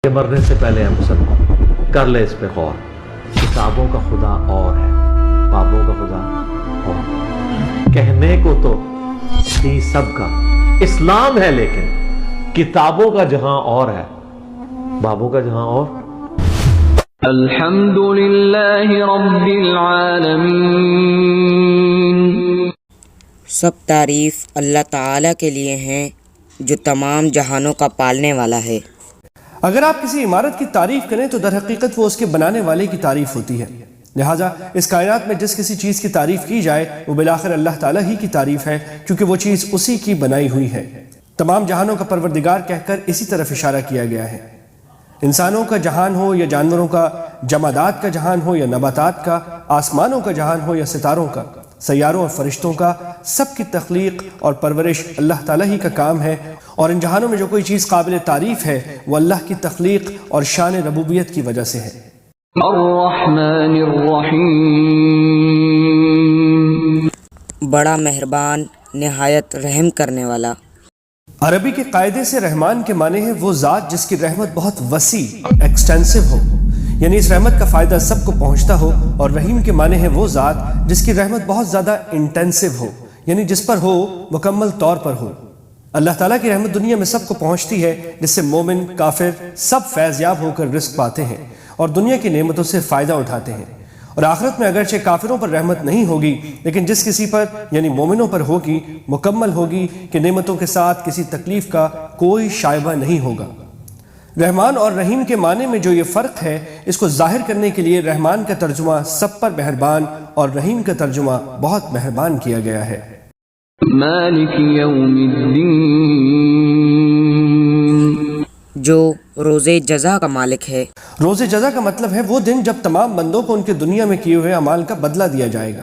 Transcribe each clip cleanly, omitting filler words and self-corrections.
مرنے سے پہلے ہے مسلمان، کر لے اس پہ غور۔ کتابوں کا خدا اور ہے، بابوں کا خدا اور۔ کہنے کو تو تھی سب کا اسلام ہے، لیکن کتابوں کا جہاں اور ہے، بابوں کا جہاں اور۔ الحمد للہ رب العالمین۔ سب تعریف اللہ تعالیٰ کے لیے ہیں جو تمام جہانوں کا پالنے والا ہے۔ اگر آپ کسی عمارت کی تعریف کریں تو در حقیقت وہ اس کے بنانے والے کی تعریف ہوتی ہے، لہٰذا اس کائنات میں جس کسی چیز کی تعریف کی جائے وہ بالآخر اللہ تعالیٰ ہی کی تعریف ہے، کیونکہ وہ چیز اسی کی بنائی ہوئی ہے۔ تمام جہانوں کا پروردگار کہہ کر اسی طرف اشارہ کیا گیا ہے۔ انسانوں کا جہان ہو یا جانوروں کا، جمادات کا جہان ہو یا نباتات کا، آسمانوں کا جہان ہو یا ستاروں کا، سیاروں اور فرشتوں کا، سب کی تخلیق اور پرورش اللہ تعالیٰ ہی کا کام ہے، اور ان جہانوں میں جو کوئی چیز قابل تعریف ہے وہ اللہ کی تخلیق اور شان ربوبیت کی وجہ سے ہے۔ الرحمن الرحیم، بڑا مہربان، نہایت رحم کرنے والا۔ عربی کے قاعدے سے رحمان کے معنی ہے وہ ذات جس کی رحمت بہت وسیع، ایکسٹینسو ہو، یعنی اس رحمت کا فائدہ سب کو پہنچتا ہو، اور رحیم کے معنی ہے وہ ذات جس کی رحمت بہت زیادہ انٹینسو ہو، یعنی جس پر ہو مکمل طور پر ہو۔ اللہ تعالیٰ کی رحمت دنیا میں سب کو پہنچتی ہے، جس سے مومن، کافر سب فیض یاب ہو کر رزق پاتے ہیں اور دنیا کی نعمتوں سے فائدہ اٹھاتے ہیں۔ اور آخرت میں اگرچہ کافروں پر رحمت نہیں ہوگی، لیکن جس کسی پر یعنی مومنوں پر ہوگی، مکمل ہوگی کہ نعمتوں کے ساتھ کسی تکلیف کا کوئی شائبہ نہیں ہوگا۔ رحمان اور رحیم کے معنی میں جو یہ فرق ہے، اس کو ظاہر کرنے کے لیے رحمان کا ترجمہ سب پر مہربان اور رحیم کا ترجمہ بہت مہربان کیا گیا ہے۔ مالک یوم الدین، جو روز جزا کا مالک ہے۔ روز جزا کا مطلب ہے وہ دن جب تمام بندوں کو ان کے دنیا میں کیے ہوئے اعمال کا بدلہ دیا جائے گا۔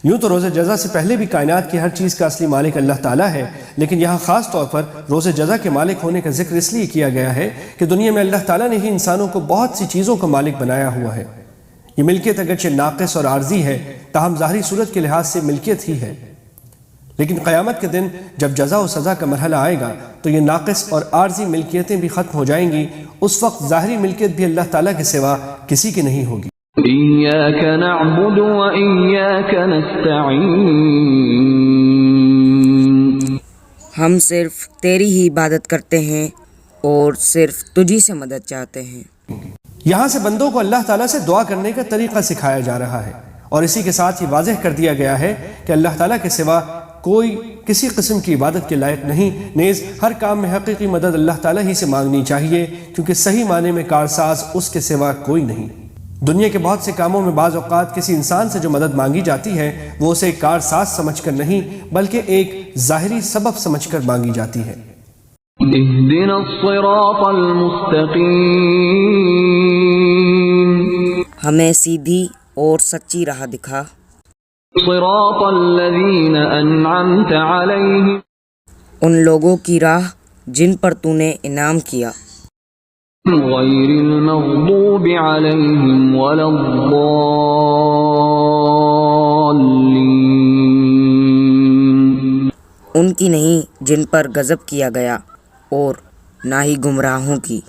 یوں تو روز جزا سے پہلے بھی کائنات کی ہر چیز کا اصلی مالک اللہ تعالیٰ ہے، لیکن یہاں خاص طور پر روز جزا کے مالک ہونے کا ذکر اس لیے کیا گیا ہے کہ دنیا میں اللہ تعالیٰ نے ہی انسانوں کو بہت سی چیزوں کا مالک بنایا ہوا ہے۔ یہ ملکیت اگرچہ ناقص اور عارضی ہے، تاہم ظاہری صورت کے لحاظ سے ملکیت ہی ہے، لیکن قیامت کے دن جب جزا و سزا کا مرحلہ آئے گا تو یہ ناقص اور عارضی ملکیتیں بھی ختم ہو جائیں گی۔ اس وقت ظاہری ملکیت بھی اللہ تعالیٰ کے سوا کسی کی نہیں ہوگی۔ ایاک نعبد و ایاک نستعین، ہم صرف تیری ہی عبادت کرتے ہیں اور صرف تجھی سے مدد چاہتے ہیں۔ یہاں سے بندوں کو اللہ تعالیٰ سے دعا کرنے کا طریقہ سکھایا جا رہا ہے، اور اسی کے ساتھ یہ واضح کر دیا گیا ہے کہ اللہ تعالیٰ کے سوا کوئی کسی قسم کی عبادت کے لائق نہیں، نیز ہر کام میں حقیقی مدد اللہ تعالیٰ ہی سے مانگنی چاہیے، کیونکہ صحیح معنی میں کارساز اس کے سوا کوئی نہیں۔ دنیا کے بہت سے کاموں میں بعض اوقات کسی انسان سے جو مدد مانگی جاتی ہے وہ اسے کارساز سمجھ کر نہیں بلکہ ایک ظاہری سبب سمجھ کر مانگی جاتی ہے۔ اہدنا الصراط المستقیم، ہمیں سیدھی اور سچی راہ دکھا، صراط الذین انعمت علیہم، ان لوگوں کی راہ جن پر تو نے انعام کیا، غیر المغضوب علیہم ولا الضالین، ان کی نہیں جن پر غضب کیا گیا اور نہ ہی گمراہوں کی۔